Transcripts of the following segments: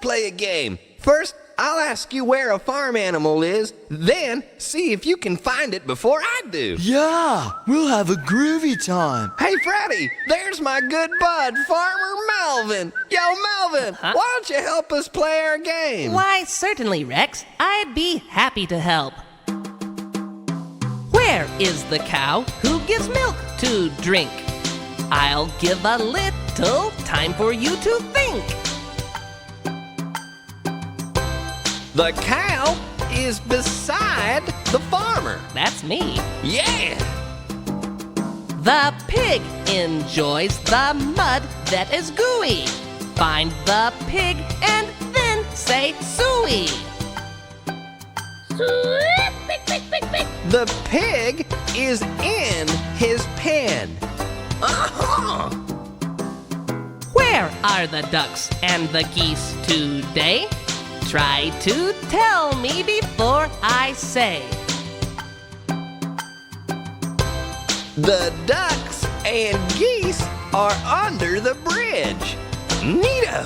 play a game. First, I'll ask you where a farm animal is, then see if you can find it before I do. Yeah, we'll have a groovy time. Hey, Freddy, there's my good bud, Farmer Melvin. Yo, Melvin, why don't you help us play our game? Why, certainly, Rex. I'd be happy to help. Where is the cow who gives milk to drink? I'll give a little time for you to think. The cow is beside the farmer. That's me. Yeah! The pig enjoys the mud that is gooey. Find the pig and then say suey. The pig is in his pen. Uh-huh. Where are the ducks and the geese today? Try to tell me before I say. The ducks and geese are under the bridge. Neato!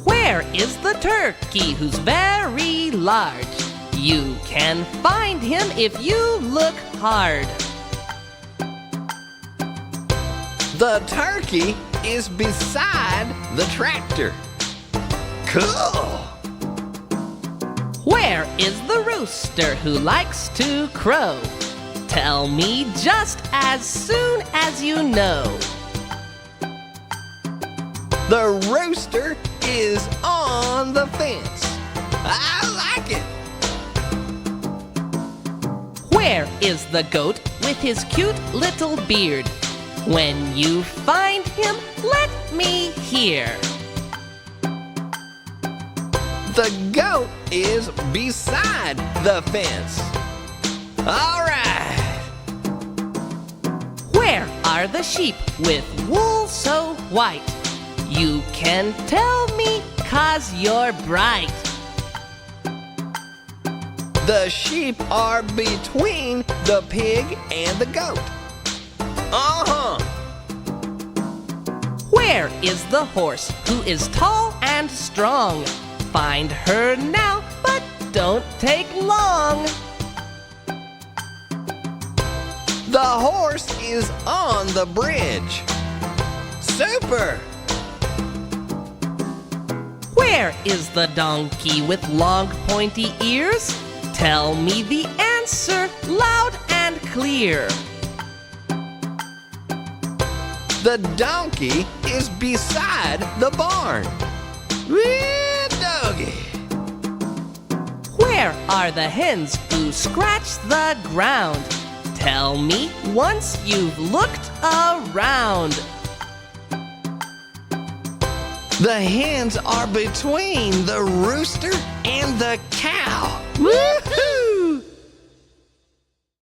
Where is the turkey who's very large? You can find him if you look hard. The turkey is beside the tractor. Cool! Where is the rooster who likes to crow? Tell me just as soon as you know. The rooster is on the fence. I like it. Where is the goat with his cute little beard? When you find him, let me hear. The goat is beside the fence. All right. Where are the sheep with wool so white? You can tell me 'cause you're bright. The sheep are between the pig and the goat. Uh-huh. Where is the horse who is tall and strong? Find her now, but don't take long. The horse is on the bridge. Super! Where is the donkey with long pointy ears? Tell me the answer loud and clear. The donkey is beside the barn. Wee doggy! Where are the hens who scratch the ground? Tell me once you've looked around. The hens are between the rooster and the cow. Woohoo!